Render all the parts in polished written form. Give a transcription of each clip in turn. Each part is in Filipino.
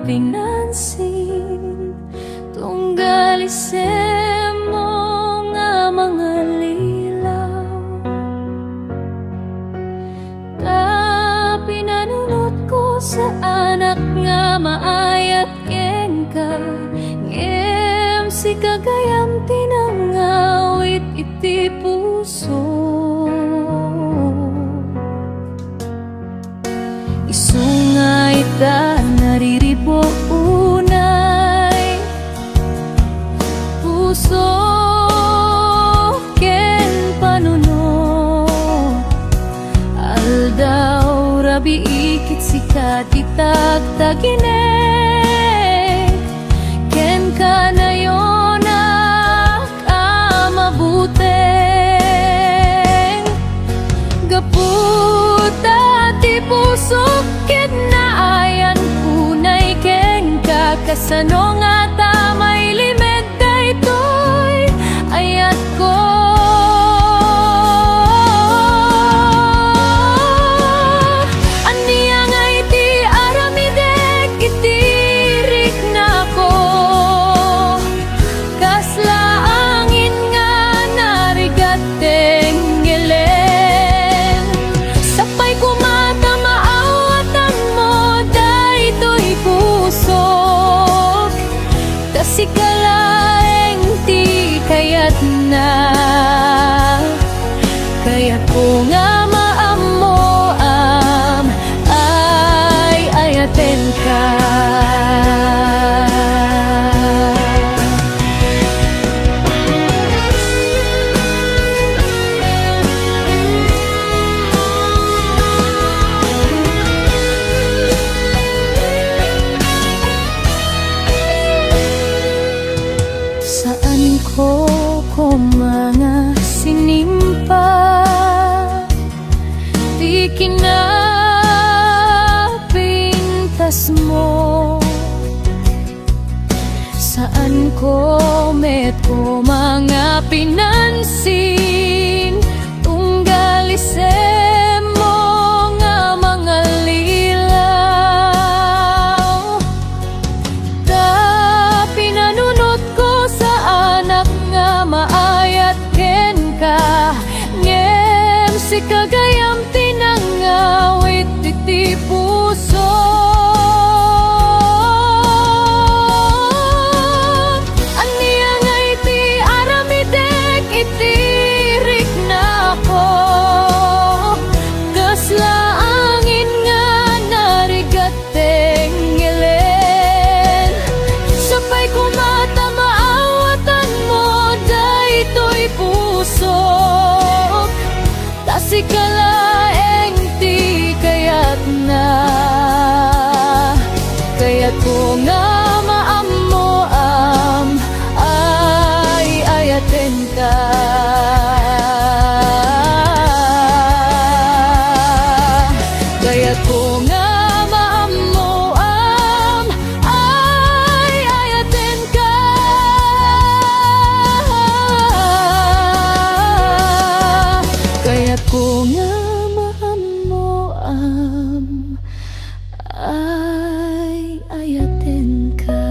pinansin, tunggal isemo nga mga lilaw. Ta pinanunot ko sa anak nga maayat ken ka, ngem si kagayam tinangawit iti puso. Isungay ta nariribo unay puso ken panuno, aldaw rabi ikit sikat itagtagine ken kanayon amabuteng gaputa ti puso ket naayan kunay ken kakasano nga tamay limed daytoy ayat ko. Aniya nga iti aramidek itirik nako, kasla angin nga narigat tenggelen, sapay kumata maawatan mo daytoy pusok, kasikalaeng ti kayat na, kaya ko nga maamo ay ayaten ka. Saan ko mga sinimpa, di kinapintas mo. Saan ko ko mga pinansin, tunggal isemo nga mga lilaw. Ta pinanunot ko sa anak nga maayat ken ka, ngem si kagayam tinangawit iti puso. Aniya nga iti aramidek itirik nako, kasla angin nga narigat tenggelen, sapay kumata maawatan mo daytoy puso. Tasikalaeng ti kayat na, kayat ko nga maamo ay ayaten ka. Kayat ko nga maamo ay ayaten ka. Kayat ko nga maamo ay ayaten ka.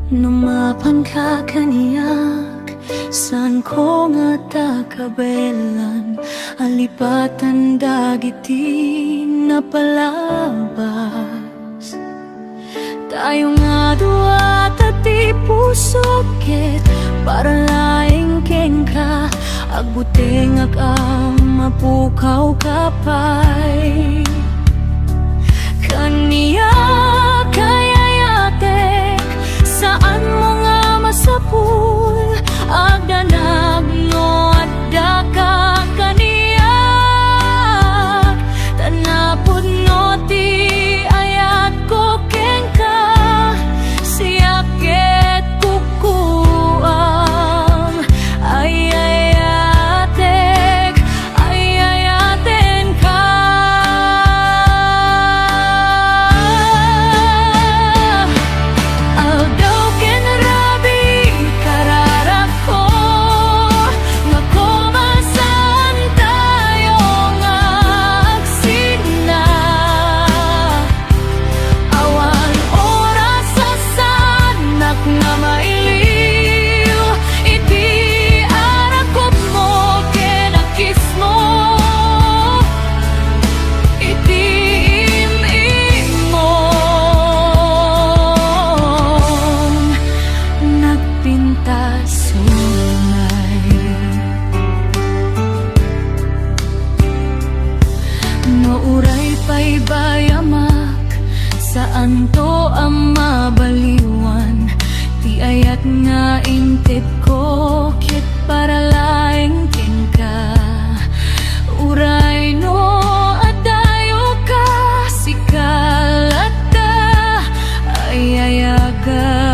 Numapan ka kaniyak, saan ko nga takabelan, alipatan dagiti napalabas. Tayo nga dua tati puso ket para laing ken ka, agbuteng mapukaw kapay. Kaniya kayayatek, saan mo nga masapul, agdanag no at daka kaniya. saan to ang mabaliwan? Ti ayat nga intip ko kit para laeng ka. Uray no adayo ka sikalata ay ayaga.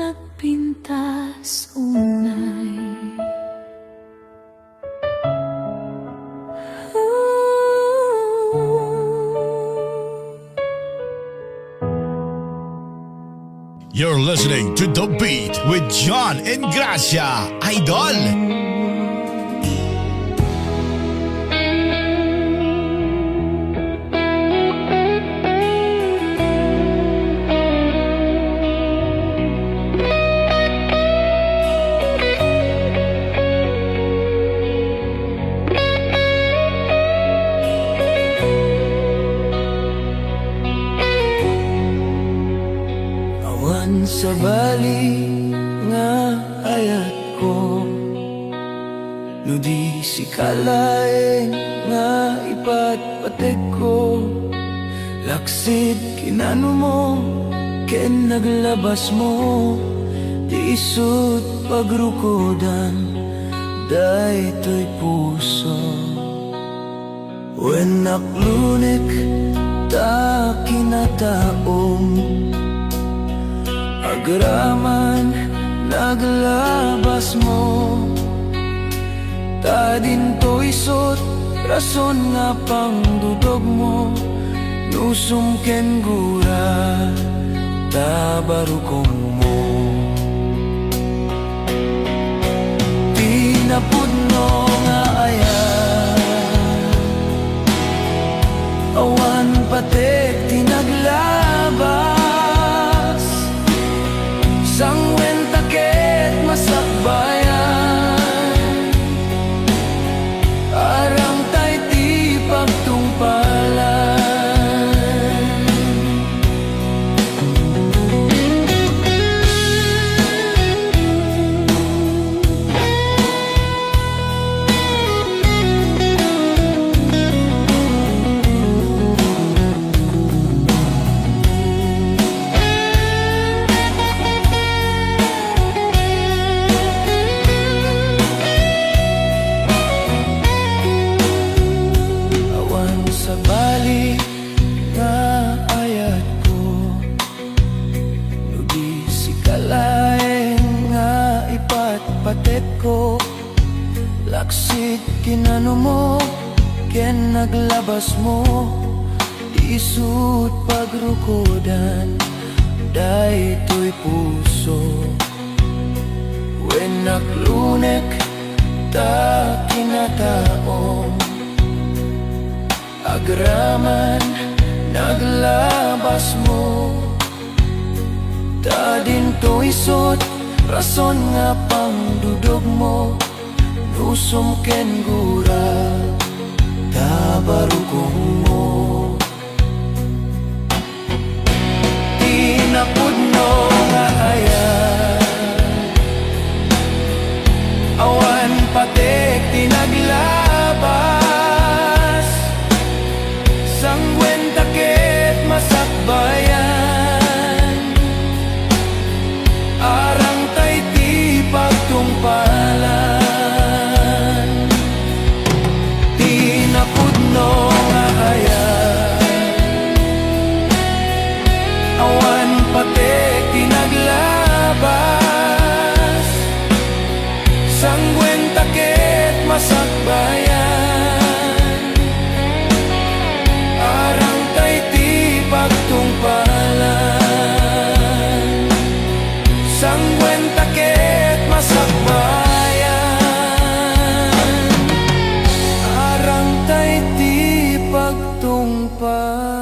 Nagpintas unay. You're listening to The Beat with John and Gracia, Idol. Sa bali nga ayat ko, no di si kalaeng nga ipatpatek ko. Laksid kinano mo, ken naglabas mo, di isut pagrukodan, daytoy puso. When naklunik ta kinataong, agraman naglabas mo, ta dinto isot rason nga pangdudog mo, nusum ken gura ta barukong mo. Pinapudno nga ayan, awan patek tinaglabas, sangwen taket masakbayan, arang tay ti pagtungpalan. kinano mo, ken naglabas mo, isut pagrukodan, daytoy puso. When naklunek ta kinataom, agraman naglabas mo, ta din to isut rason nga pangdudog mo, nusum ken gura tabarukong mo. Tinapudno nga ayan, awan patek tinaglabas, sangwen takit masakbayan, arang tay ti pagtungpalan. Tinapudno nga ayan, awan patek tinaglabas, sangwen takit masakbayan, arang tay ti pagtungpalan, sangwen takit masakbayan, arang tay ti pagtungpalan.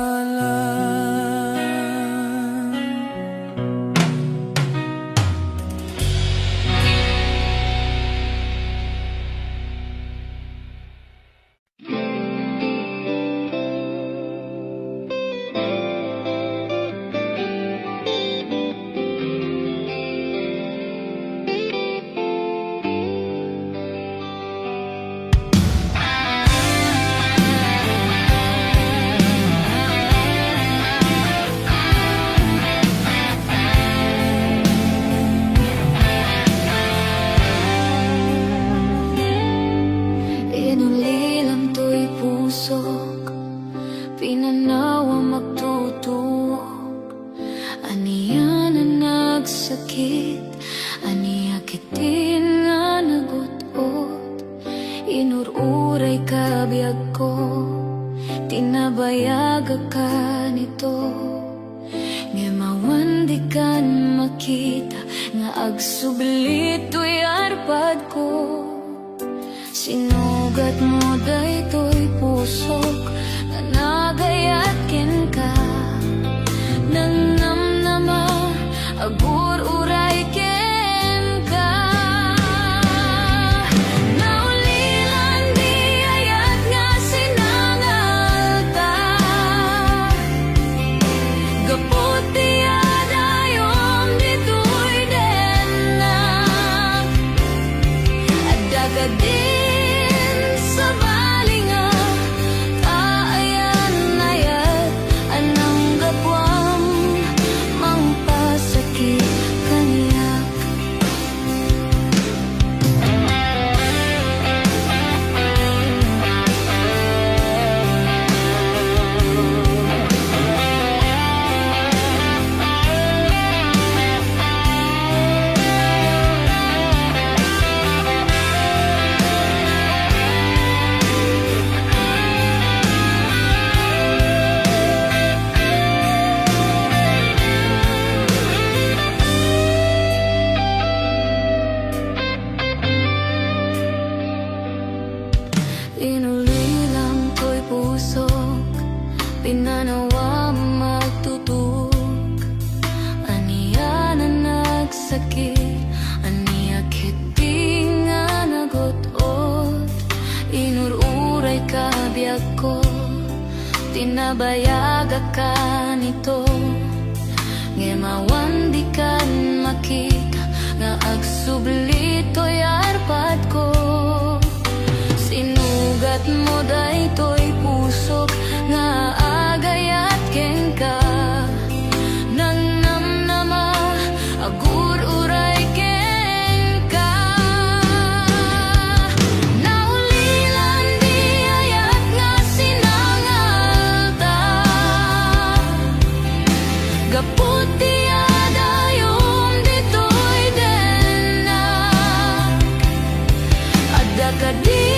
Inulilam to'y pusok, pinanawa magtutuok, aniya na nagsakit, aniya kitin nga nagutot, inururay kabiyag ko, tinabayaga ka nito, ngemawan di kan makita, nga agsublit to'y arpad ko. Sinugat mo daytoy pusok, nga nagayat ken ka, nang namnama agur uray ken ka. Naulilan di ayat nga sinangalta, gapot di adayom ditoy denna, adagadi sa balinga, kaayan-ayat, anang gapwam, mangpasakit kaniyak. Inulilang ko'y pusok, pinanawa magtutok, aniya na nagsakit, aniya kiting nga nagutot, inururay kabiyag ko, tinabayaga ka nito, ngemawan di kan makita, nga agsublit to'y arpad ko. Sinugat mo daytoy pusok, nga agayat ken ka, nang namnama agur uray ken ka. Naulilan di ayat nga sinangalta, gapot di adayom ditoy denna, adakadi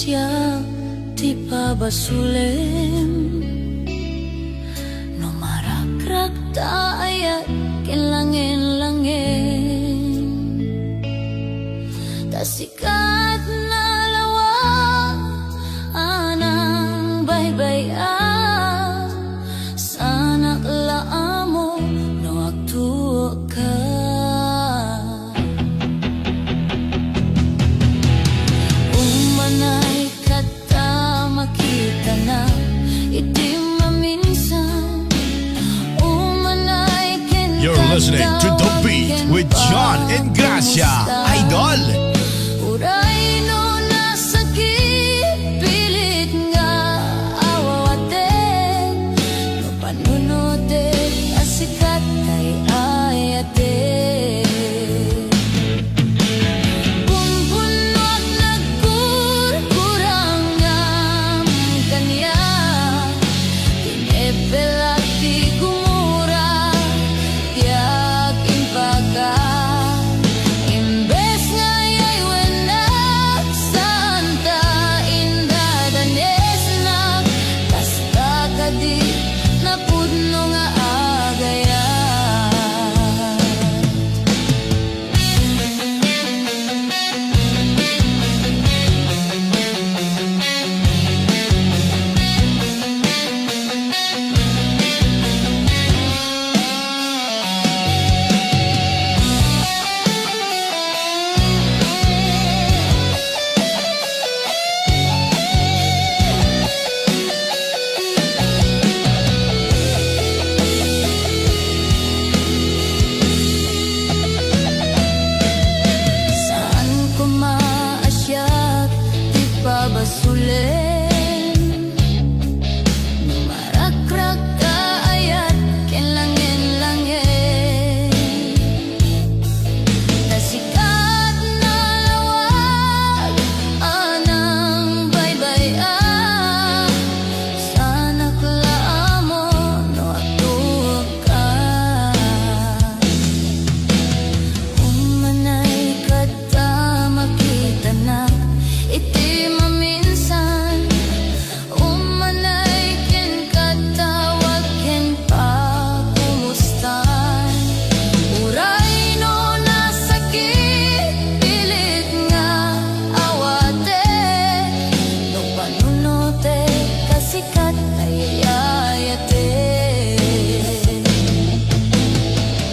siya ti pabasulem no marakrak ta ayat kinlangin-langin ta sikat na lawak anang baybaya sanak laamo no aktuo ka umanay kata makita na iti maminsan umanay ken You're listening to The Beat with John and Gracia, Idol. Uray no nasakit, pilit nga awawate no panunote, asikat kay ayate Pumpunot nagkurkurang ng kanya Tinepelak di gumura, tiyak impaga Imbes ngayay wenak santa indadanes na Kasta kadi na pudno nga agayat Saan ko maasyat, di pa basulen Marakrak ka ayat, kinlangin-langin Nasikat na lawag, anang baybaya Sanak laamo, no atuok ka Umanay kata makita na iti maminsan Umanay ken katawag ken pakumustan Uray no nasakit, pilit nga awate No panunote, kasikat ay ayate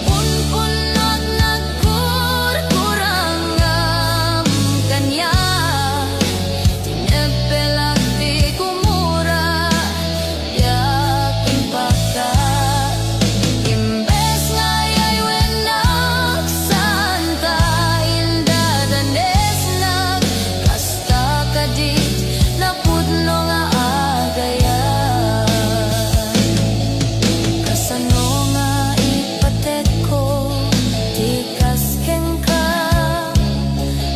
Punpunot nagkurkurang ang kanya Tinepelak di gumura, tiyak impakat Imbes ngayay wenak santa indadanes nag Kasta kadit na pudno nga agayat Kasano nga ipatet ko, tikas ken ka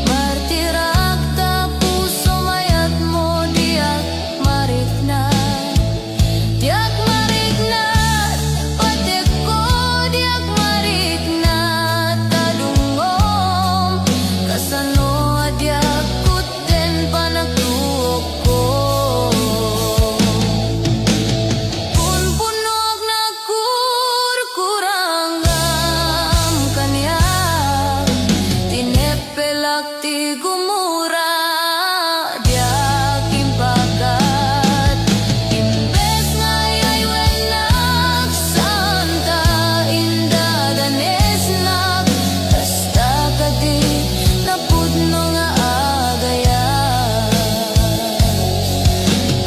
Martirak ta puso mayat mo, diak mariknat Diak mariknat, patek ko, diak mariknat Tadungom, kasano adyak kuten panagtuok ko Punpunog nagkurkurang ang kanya Tinepelak ti gumura, diak impagat Imbes ngayay wenak santa indadanes nag Kasta kadi na pudno nga agayat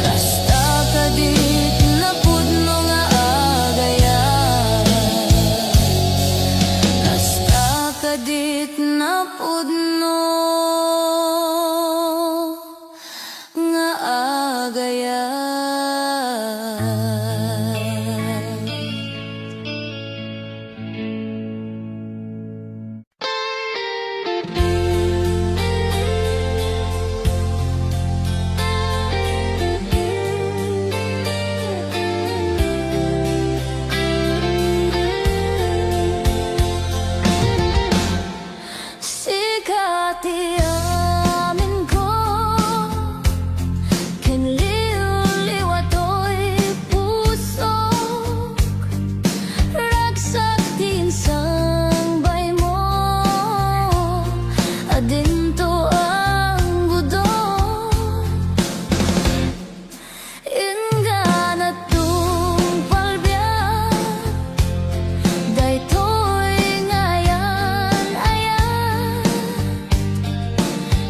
Kasta kadit na pudno nga agayat Kasta kadit na pudno nga agayat. Sikat di amin ko adinto ang gudon. Inggan at palbiyan, daytoy ngayan ayan.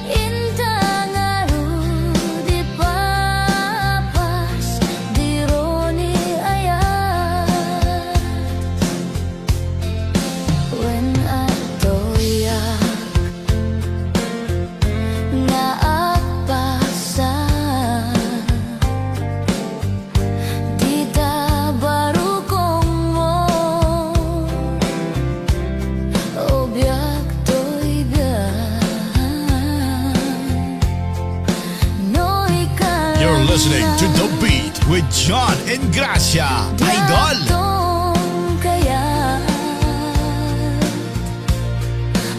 Intang di papas, dironi ayan. When atoyak nga agpasan, di barukong mo, o biyak to'y biyan. No'y You're listening to The Beat with John and Gracia, Idol. Datong kaya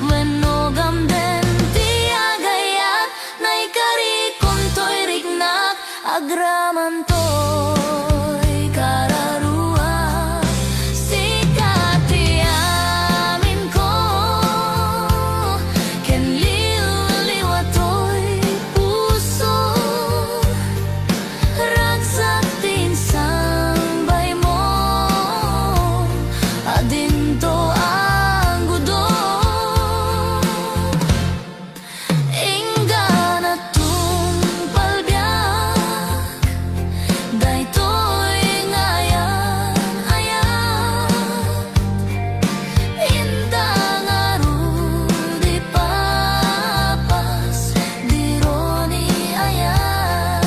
Wenogam den tiagayat Naikarikon to'y rignak Agraman to'y kararua Sikati amin ko Kenliw-liwa to'y puso Ragsak din sambay mo Adinto ang gudon. Inggan at palbiyak, daytoy ngayan ayan. Intang di papas, dironi ayan.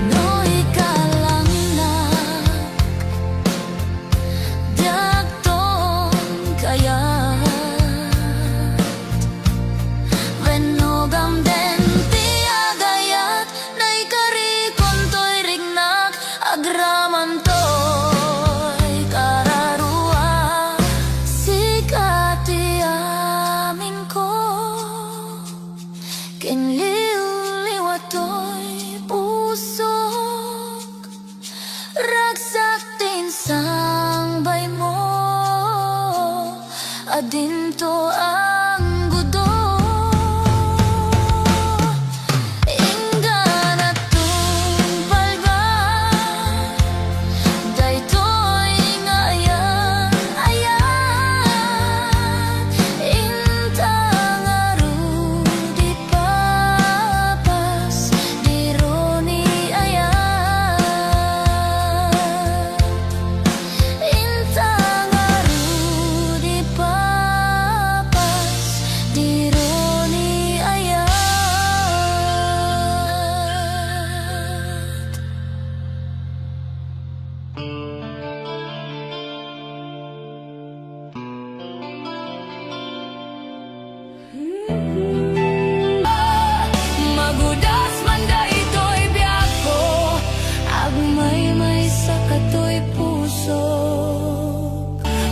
No'y kalangnak, dagtong kayat. Wenogam den tiagayat, naikarikon to'y rignak, agraman to'y kararua. Sikati amin ko, kenliw-liwa to'y pusok, ragsak din sangbay mo, adinto ang gudon. Inggan at palbiyak, daytoy ngayan ayan. Intang di papas, dironi ayan. Intang di papas, dironi ayan. Magudas man daytoy biyak ko, agmay-may sa kato'y puso.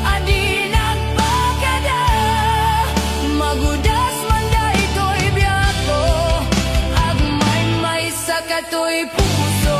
Adi nagpakada, magudas man daytoy biyak ko, agmay-may sa kato'y puso.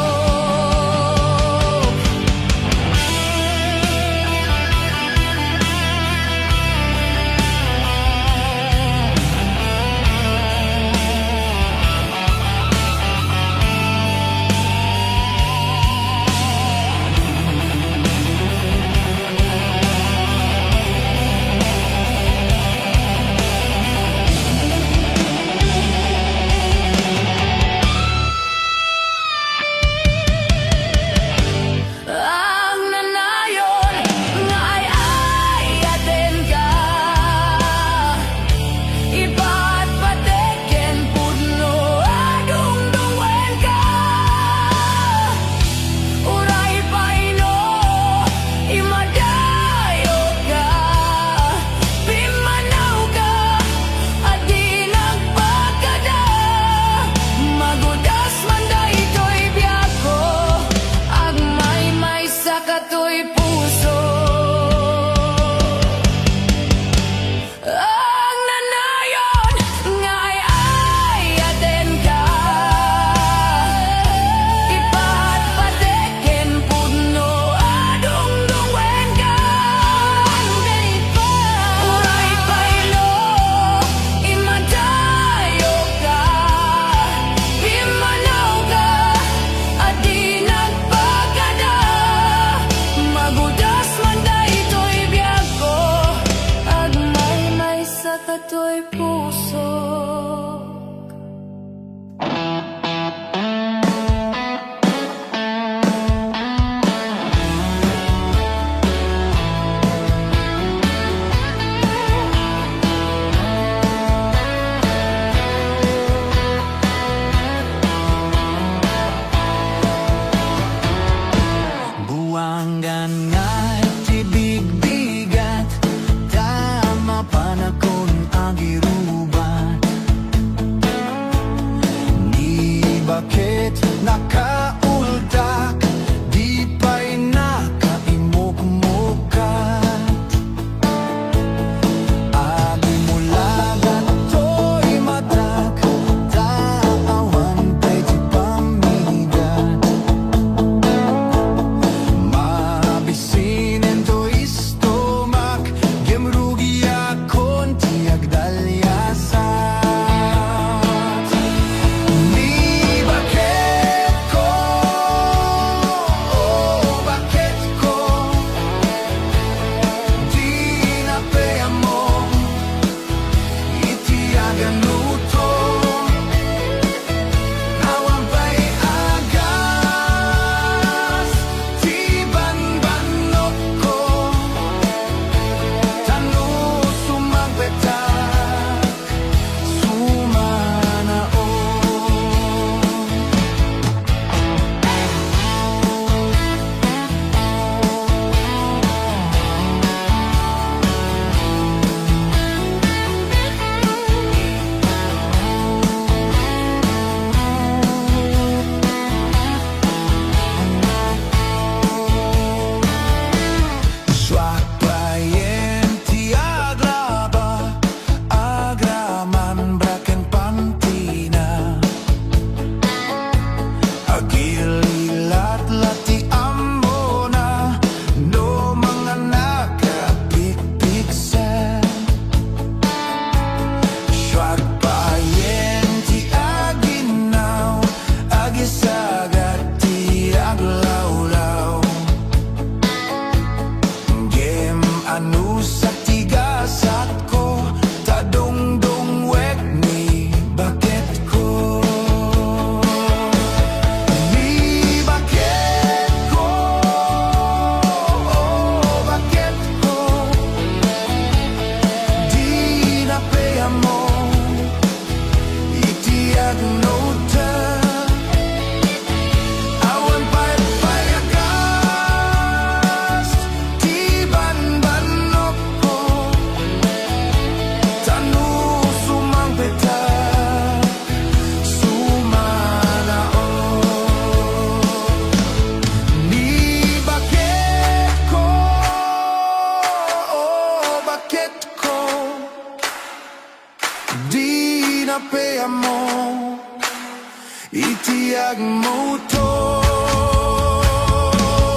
agmuto.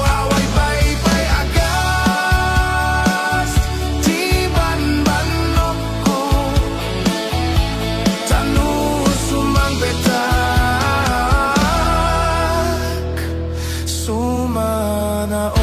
Away pay agas, tiban banok ko, tanu sumang betak, sumanao.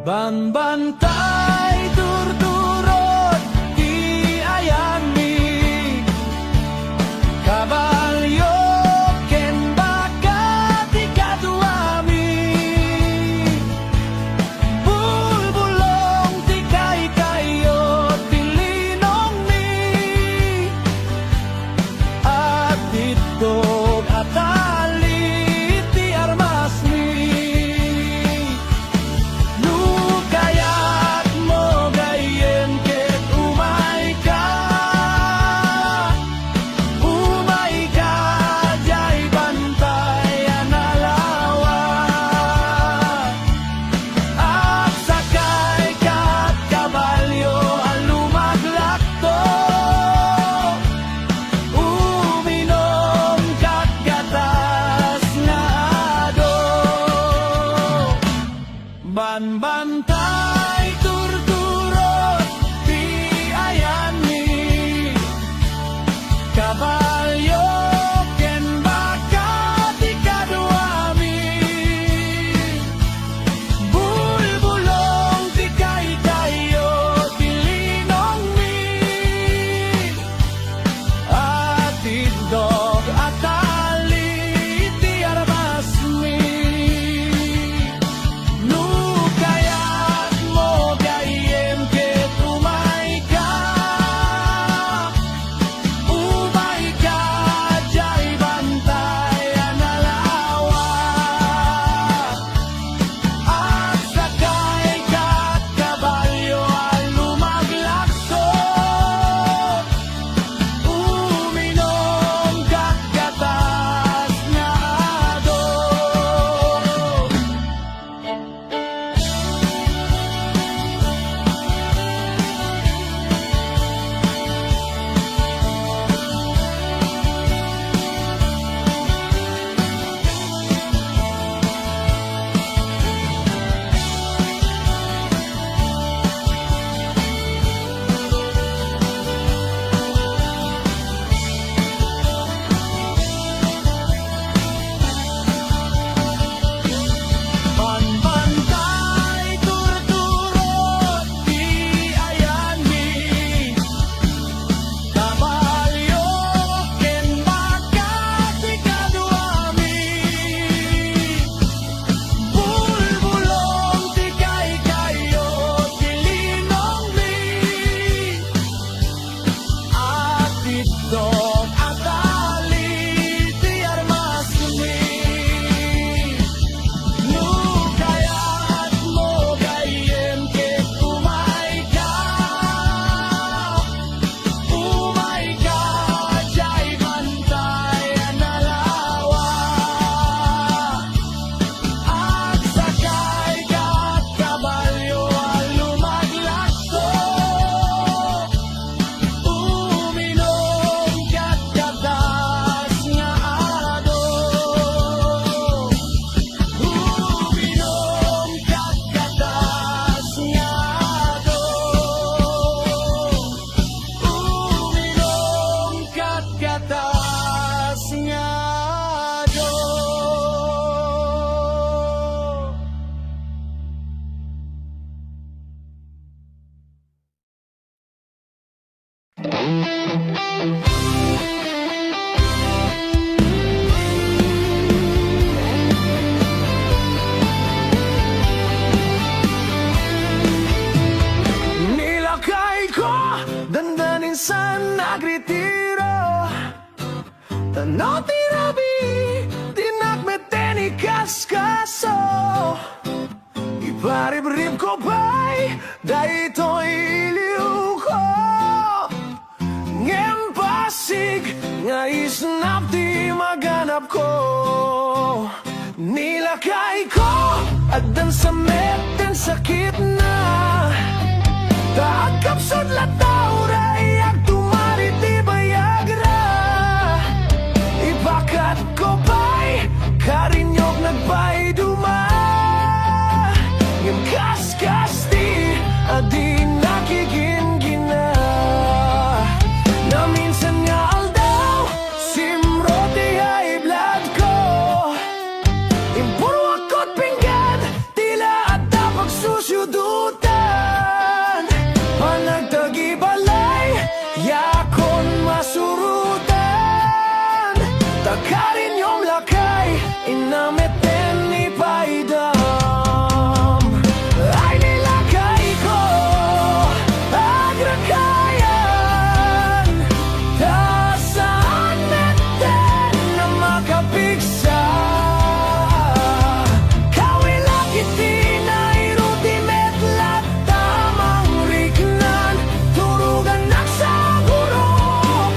Banbantay turturot di ayami, kabalyo ken bakat ikaduami, bulbulong ti kayo tilinong mi, at ditog atali ti armas mi. Kayat mo gayen ket umay ka jay bantay analawa, at sakay kat kabalyo ang lumaglakto, uminom kat gatas nga ado. Banbantay turturot di ayani, kabalyo ken bakat ikaduami, bulbulong ti kayo tilinong mi, at idog atali ti armas mi. Kayat mo gayem ket umay ka jay bantay analawa, at sakay kat kabalyo ang lumaglakso, uminom kat gatas nga ado. Banbantay turturot di ayani, kabalyo ken bakat ikaduami, bulbulong ti kayo tilinong mi, at itong atali ti armas mi. Kayat mo gayem ket umay ka jay bantay analawa, at sakay kat kabalyo ang lumaglakso, uminom kat gatas nga ado. Uminom kat gatas nga ado. Uminom kat gatas nga ado. nagretiro. Tanaw tirabi, dinagmeten ikaskaso. Iparib-rib ko ba'y daytoy iliw ko. Ngempasig nga isnap di maganap ko. Nilakay ko at dan sa meten sakit na. Taagkapsod lataw rayak tumari di bayagra. Ibakat ko ba'y karinyog nagbay duma. Ngem kaskas di adi nakigingina. Na minsan nga aldaw simroti ay blood ko. Impuro ako't pinggan tila at pagsusyudutan. Panagtagibalay yakon masurutan. Takarin yung lakay inameten ni paidam. Ay nilakay ko agrakayan. Tasaan meten na makapigsa. Kawilakit di na iruti metlat tamang rignan. Turugan nagsagurok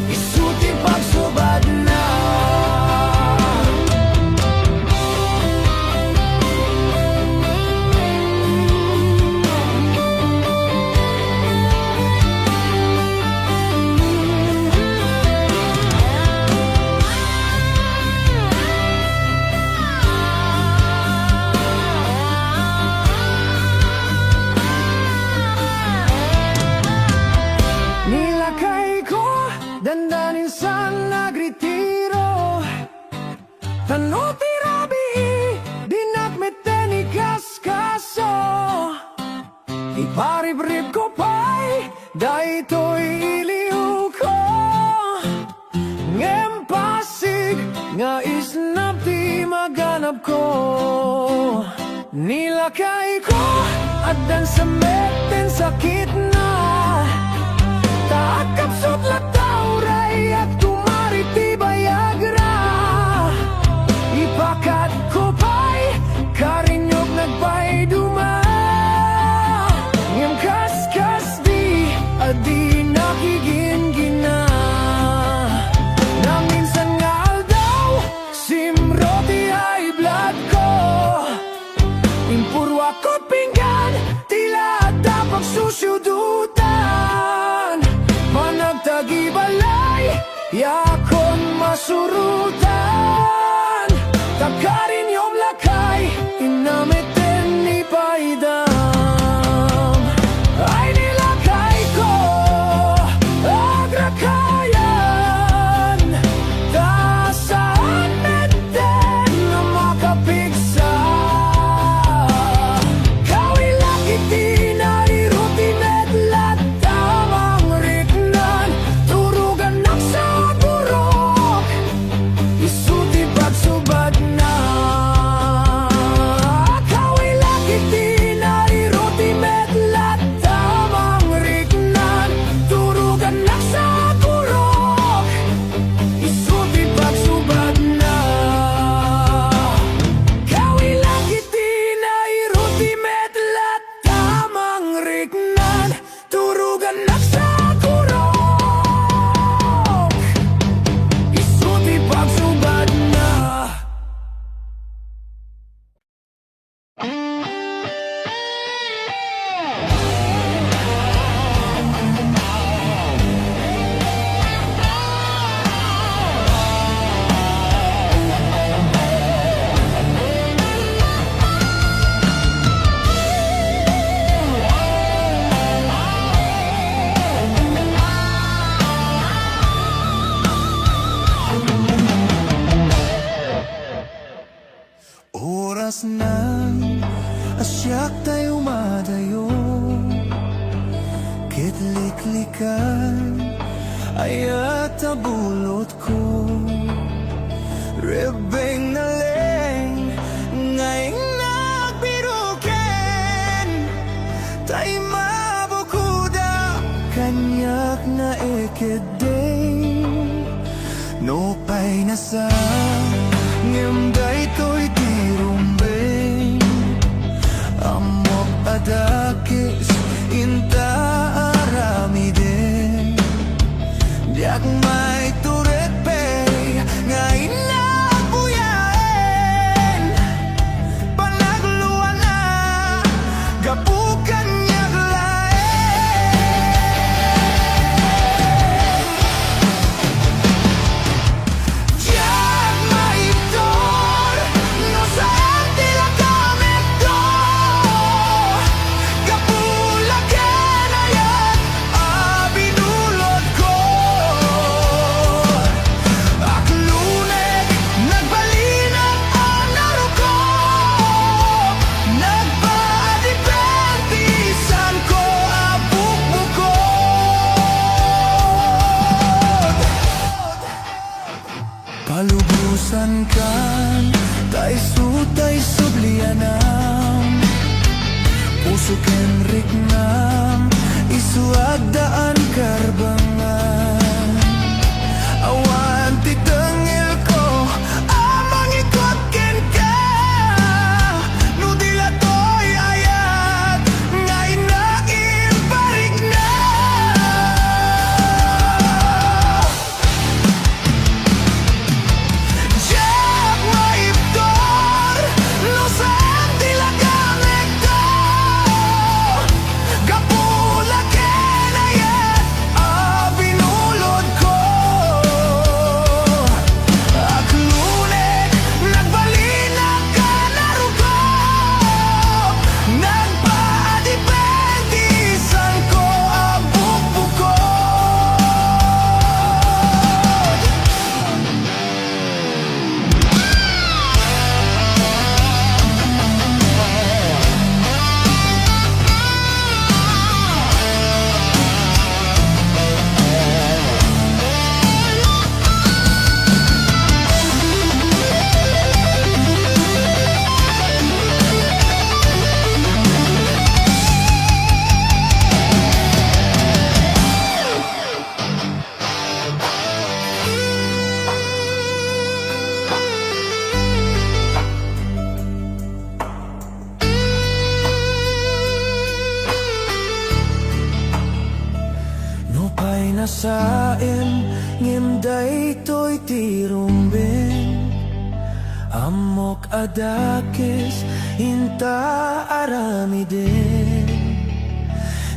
isuti pagsubad na. Nilakay ko dandanin sa nagretiro. Tano tirabi dinagmeten ikaskaso. Iparib-rib ko pa'y daytoy iliw ko. Ngempasig nga isnap di maganap ko. Nilakay ko at dan sa meten sakit na. Taagkapsot lataw rayak tumari ti bayagra. Ipakat ko pa'y karinyog nagbay duma. Ngem kaskas di adi nakigingina. Na minsan nga aldaw simroti ay blood ko. Impuro ako't pinggan tila at pagsusyudutan. Managtagibalay yakon masurutan. Takarin yung lakay inameten ni paidam. Ay nilakay ko agrakayan. Tasaan meten na makapigsa. Kawilakit di na iruti metlat tamang rignan. Turugan nagsagurok isuti pagsubad na. Kawilakit di na iruti metlat tamang rignan. Turugan nagsagurok isuti pagsubad na. Kawilakit di na iruti metlat tamang rignan. Turugan nagsagurok isuti pagsubad na. Oras ng asyak tayo madayo. Kitliklikan ay at tabulot ko. Rebeng na leng ngayong nagbiruken. Tay mabukuda kay kanyak na ekeday no pay na sa ngimday to'y tirumbay amok adakis inta aramide diak may turet pay ngayon na buyain panagluan na gapukan niyak lain diak may tor no saan tila kami to gapulakan na yan abinulot ko aklunek nagbalinang anaro ko nagpaadipentisan ko abukbukod palubusan kan tay sublianam puso ken rignam isuagdaan karbangan awan titengil ko amang ikot ken ka no dila to'y ayat ngay na imparig na diak maiptor no saan tila kami to gapulaken ayat abinulod ko aklunek nagbalinang kanarugo nagpaadipentisan ko abukbukod no pay nasain ngimday to'y tirumbin amok adakis inta aramide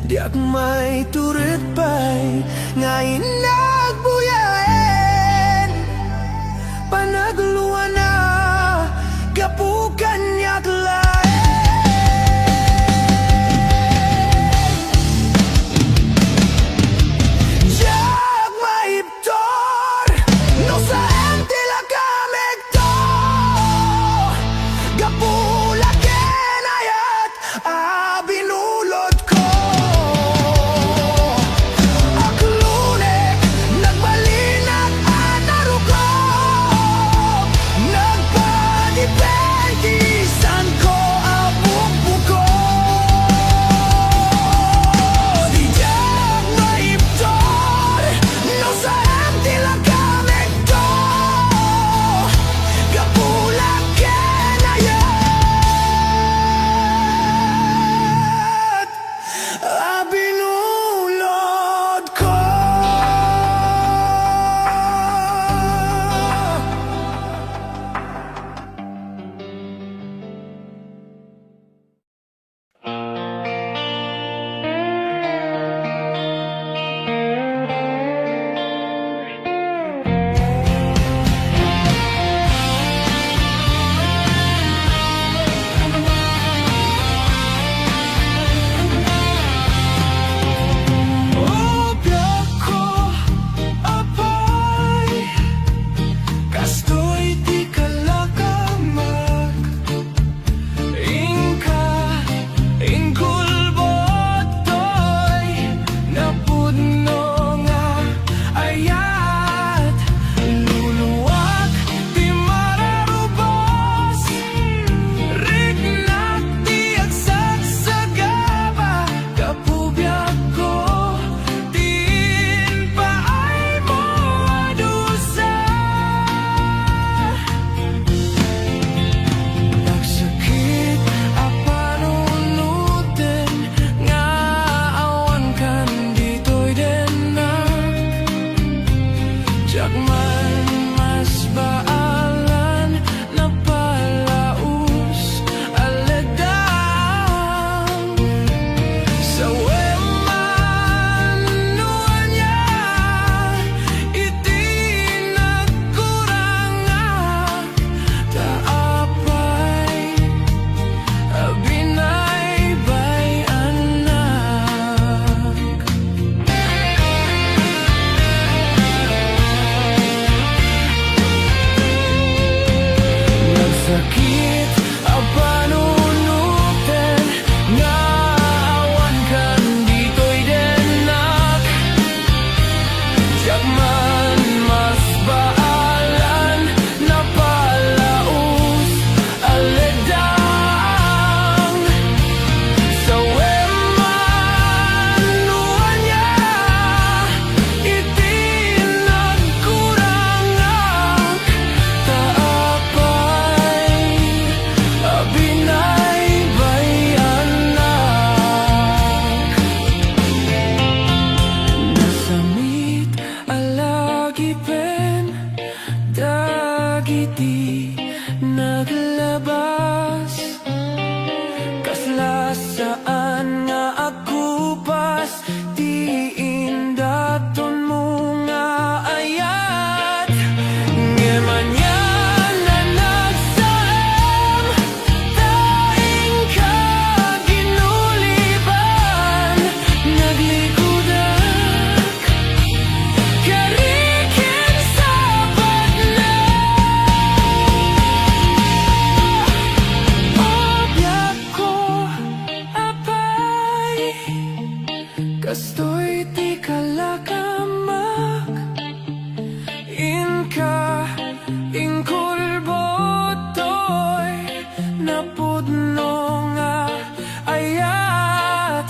diak may turit pay ngayon nagbuyain panagluan na gapukan niyak lain diak maiptor no saan tila kami to gapulaken ayat abinulod ko aklunek nagbalinang anarugo to'y di kalakamak. Inka, inkulbot to'y napudno nga ayat.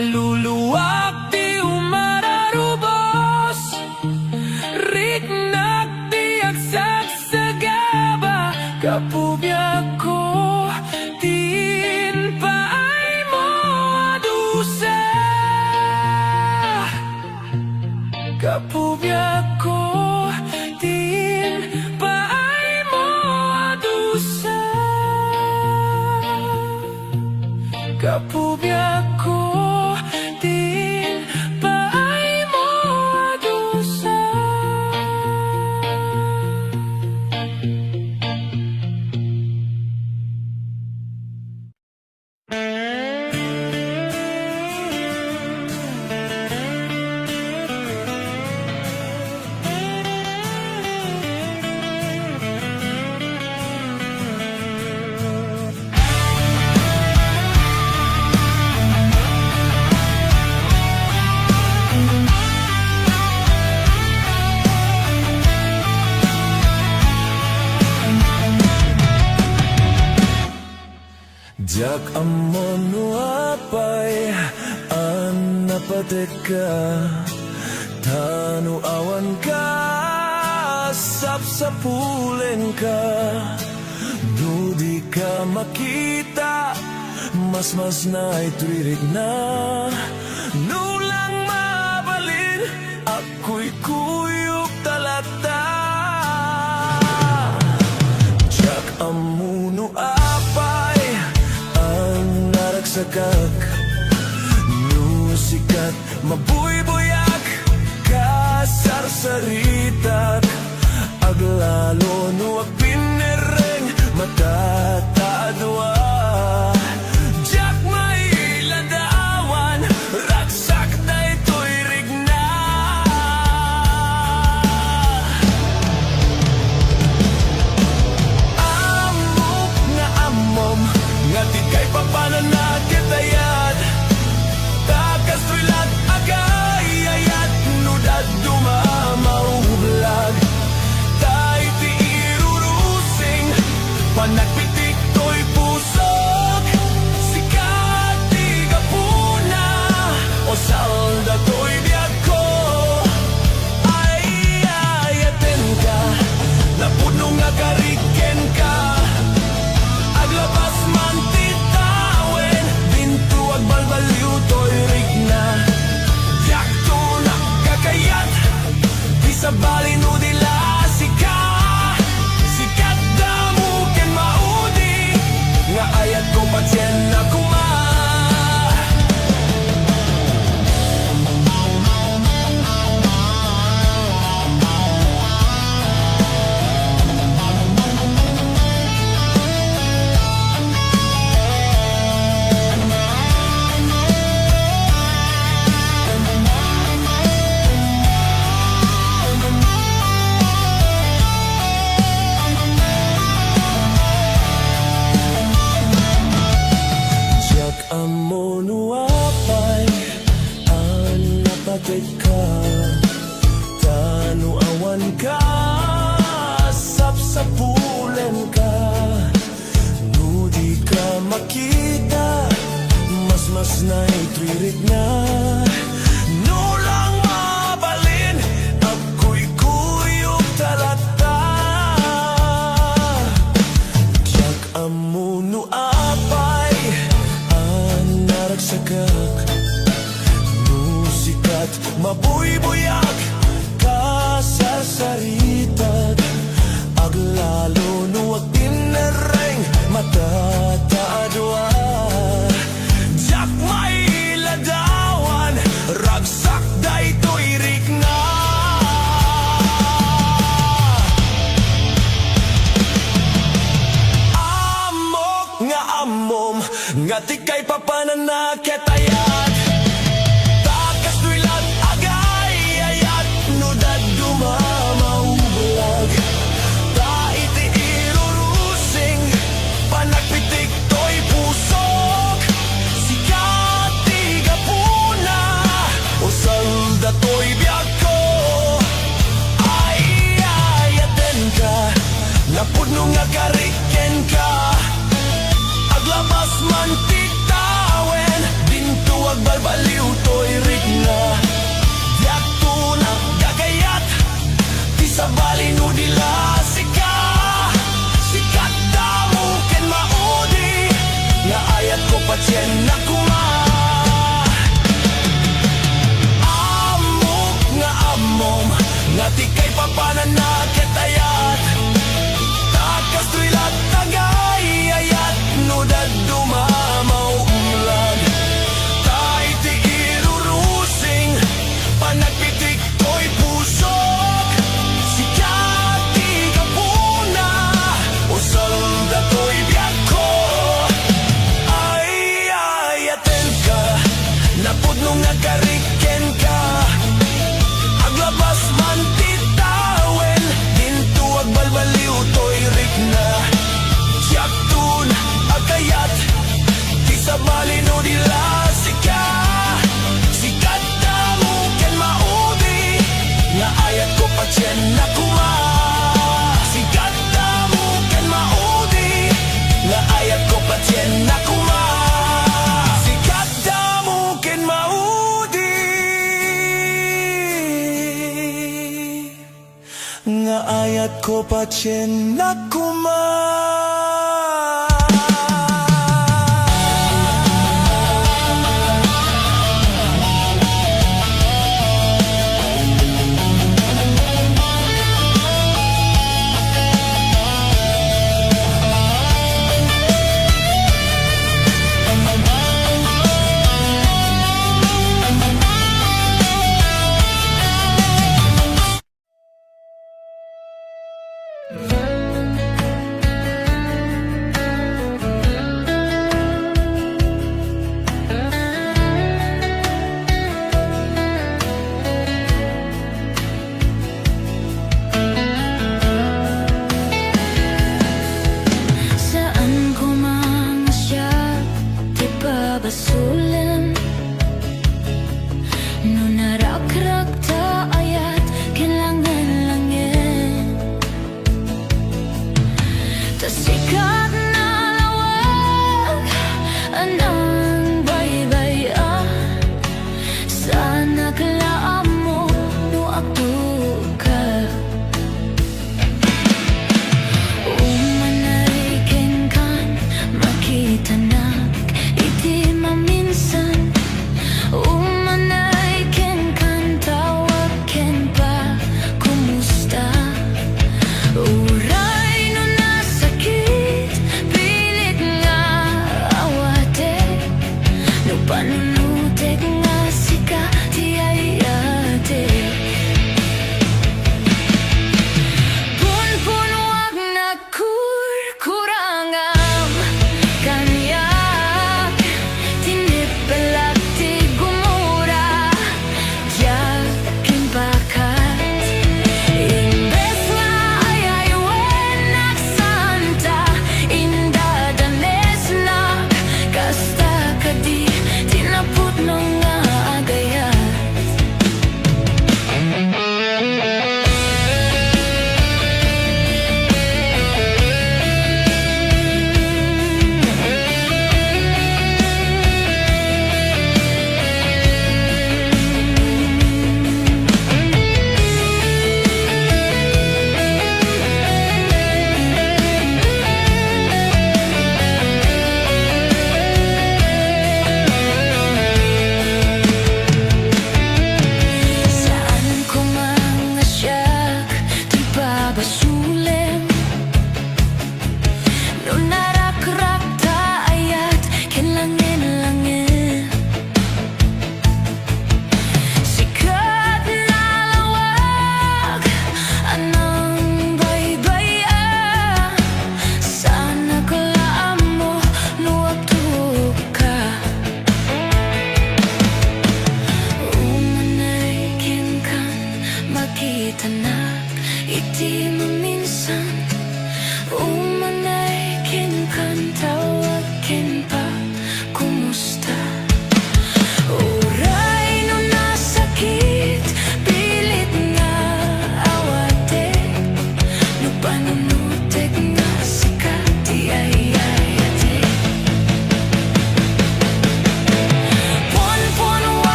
Luluwak di umararubos, riknak di agsagsagaba. Kapubyak ko, din pa ay mo adusa. Kapubyak ko, din pa ay mo adusa. Kapubyak ko, din pa ay mo adusa. Jak amon apay an napateka, tanu awan ka, sapsapulen ka. Dudi ka makita, mas na ituirig na. Nulang mabalin, ako'y kuyog talata. Jak amuno apay ang naragsakak, nusikat mabuybuyak, kasarsaritak. Aglalo nuwag pinereng matatadwa. Jak may ladawan, ragsak na ito'y rigna. Amok nga amom, nga di kay papananakitayat. Takas tuilat agay ayat, nudad dumamauhlag. Tay ti irurusing, panagpitik to'y pusok. Sikat di gapuna, o salda to'y biyak ko. Ay ayaten ka, napuno nga kariken ka. Aglabas man titawen, bintu agbalbaliw to'y rigna. Yak to nakakayat, di sa balin o dila sika. Sikat damo ken maudi, nga ayat ko patyen na kuma. Jak amono apay an napateka, tanu awan ka, sapsapulen ka. Nudi ka makita, mas na ituirig na. Nulang mabalin, ako'y kuyog talata. Jak amuno apay an naragsakak, nusikat mabuybuyak, kasarsaritat. Aglalo nuwag pinereng matatadwa. Jak may ladawan, ragsak da ito'y rigna. Amok nga amom, nga di kay papananakitayat. Takas tuilat agay ayat, nudad dumamaubulag. Taiti irurusing, panagpitik to'y pusok. Sikat di gapuna, o patien nakuma sikat damo ken maudi nga ayat ko patien nakuma sikat damo ken maudi nga ayat ko patien nakuma.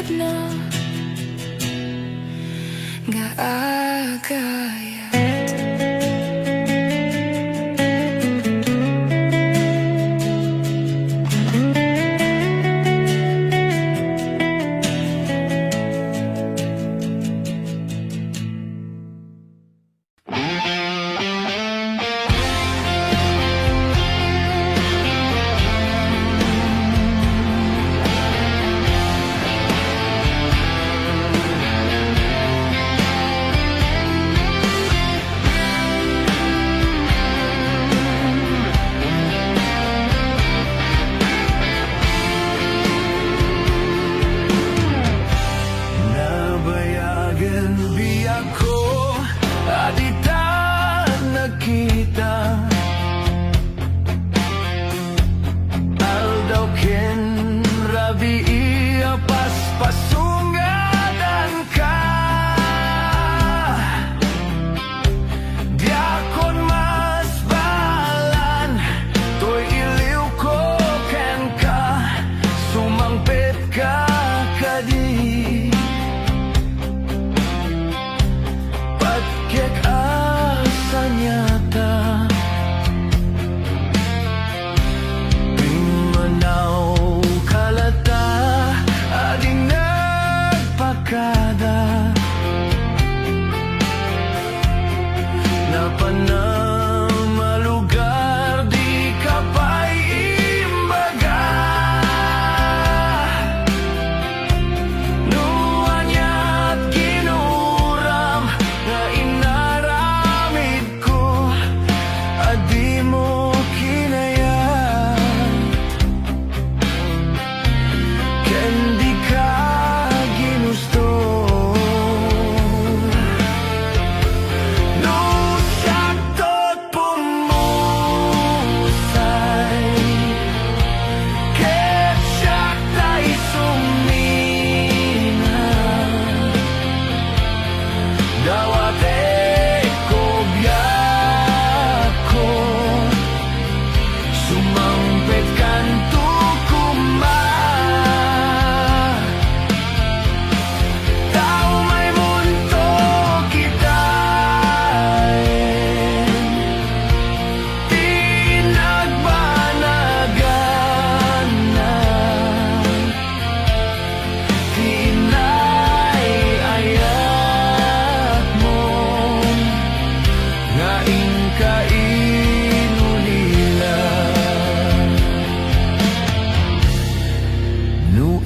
sunod na gaagayat.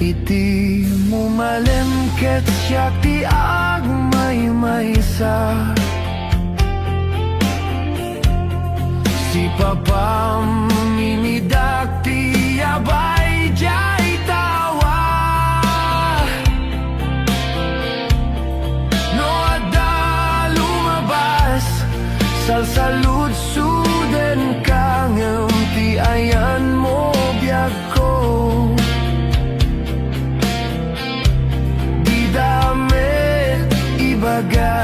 Iti mo malemket siyak ti agmay-maysa si papam minidak ti abay jay tawa no ada lumabas salsalud suden kangem ti ayan mo biag ko damit ibaga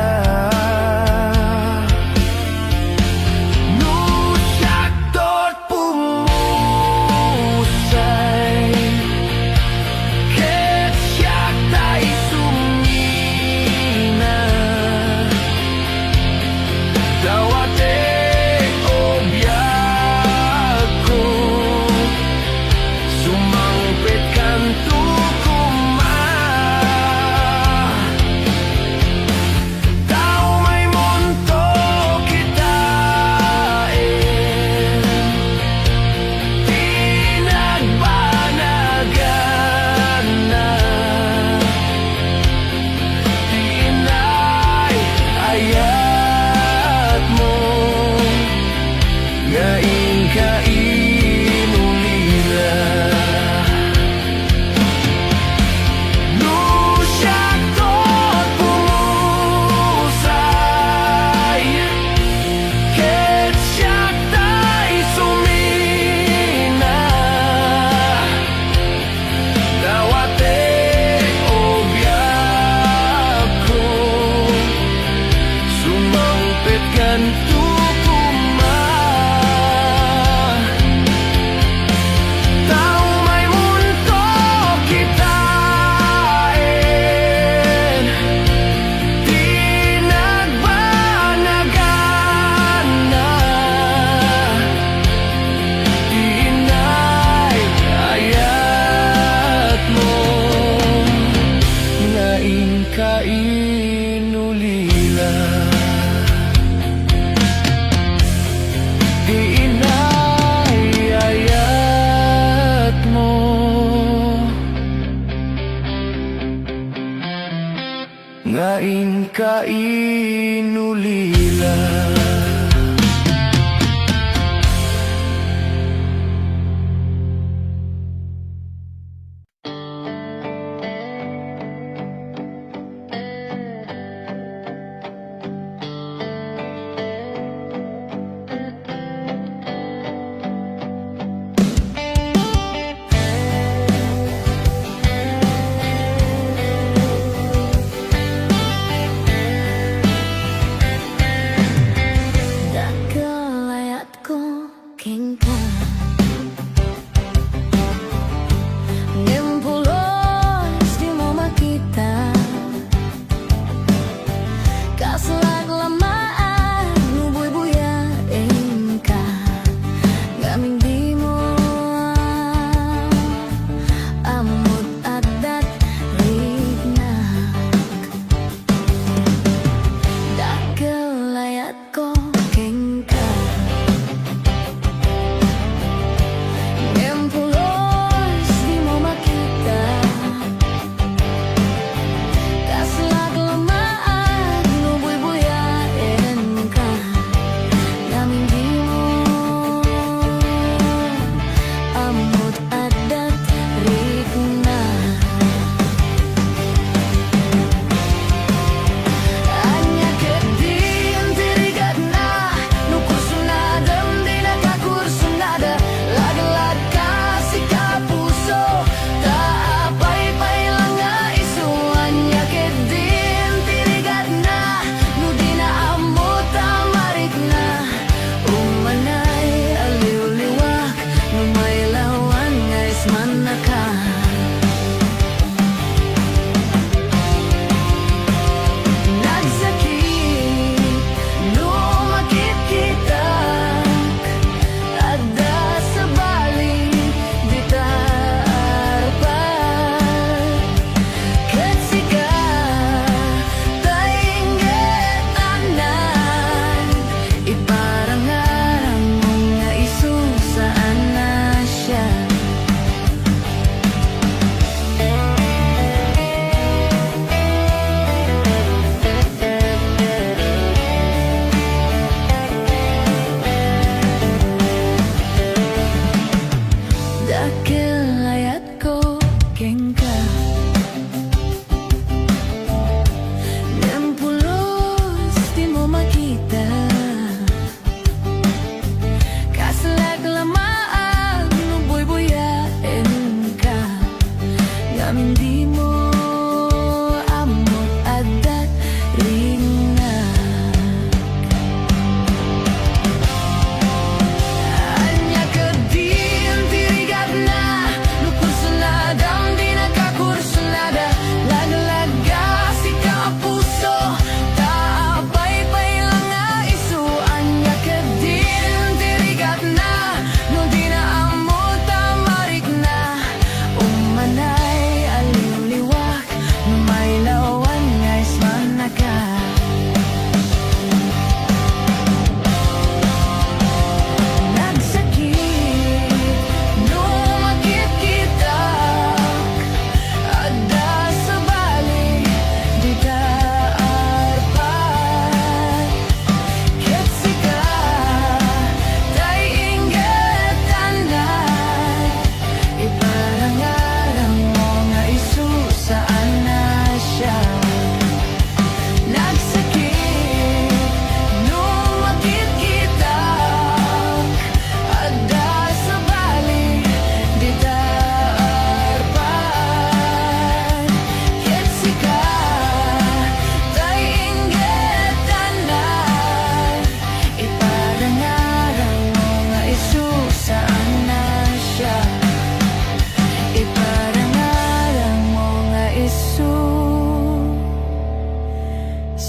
nusak tot pumusay ngain kain ulila.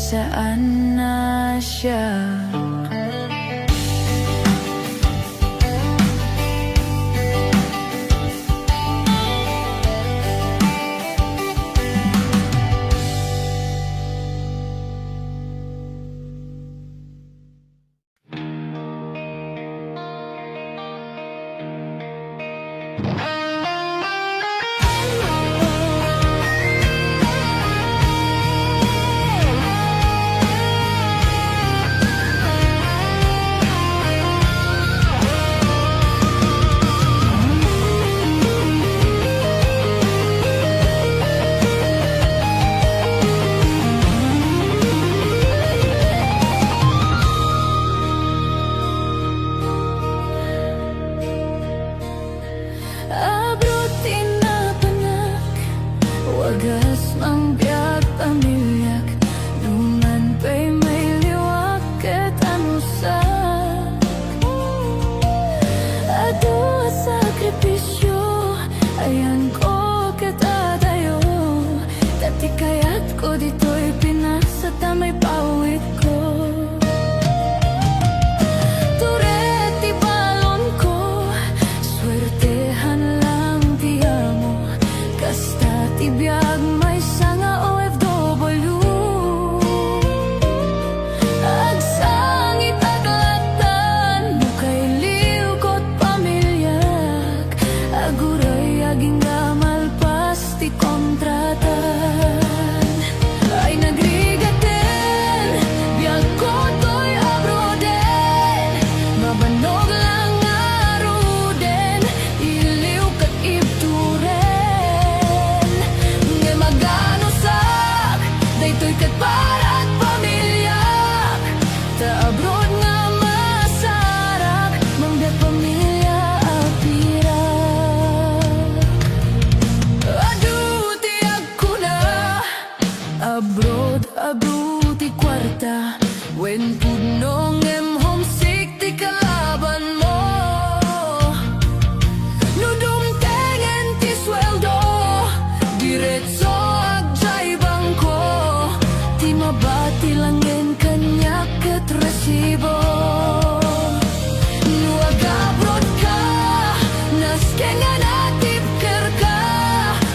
saan na siya. bagas mang biag pamilyak Duman pa'y may liwak ket anusak Ado sakripisyo Ayan ko ket adayo Dati kaya't ko dito'y pinasa tamay pawit ko Tureti balon ko Swertehan lang tiyamo Kasta tibiyag may sanga OFW Agsangit aglatan Bukay liukot pamilyak Aguray aging gamalpas ti kontratan Ay nagrigaten Biyag ko to'y abroden Mabanog lang aruden Iliw kat ibturen Ngay maganusak Daytoy kat parat pamilyak Ta abroad nga masarak Manggat pamilya apirak Adu tiyak ko na Abroad, ti kwarta When punong homesick ti kalaban mo Nudumtengen ti sweldo Diretso agjay bangko Ti mabati langin kanyak ket resibo Nuag abroad ka Naskengan atip kerka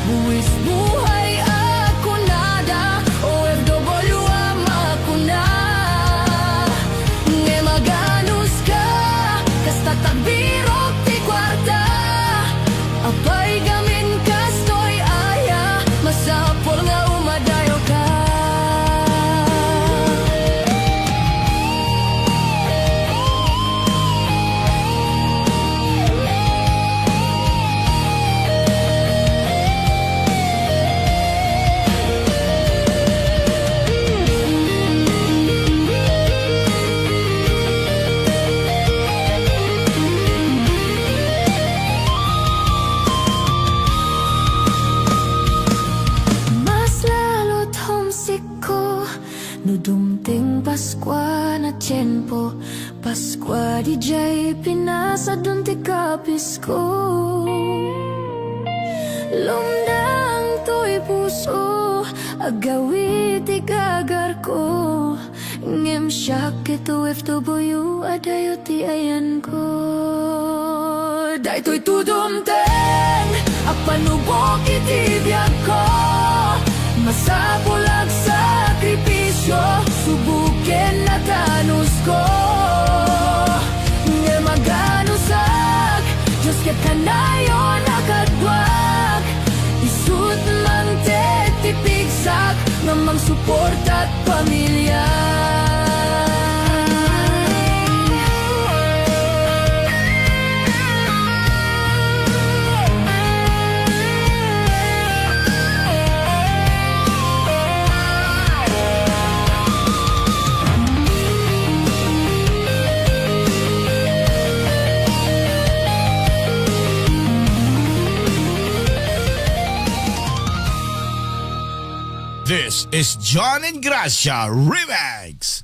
Buwis buhay ako nada OFW ako na Nge maganus ka Kasta tagbirok ti kwarta Apay gamin kastoy aya Masapol nga umadayo ka Mas lalo't homesick ko Nudumting Paskwa na tiyempo Paskwa di jay pinasa dun ti kapis ko Lumdang to'y puso Agawi ti gagar ko Ngem siyak ito FW Adayo ti ayan ko Daytoy tudumteng Apanubok iti biyag ko Masapulag sakripisyo Subukin na tanus ko Nga maganusak Diyos ket kanayo nakadwak Isut mang tetipigsak Ngamang suporta't pamilya This is John and Gracia Remix.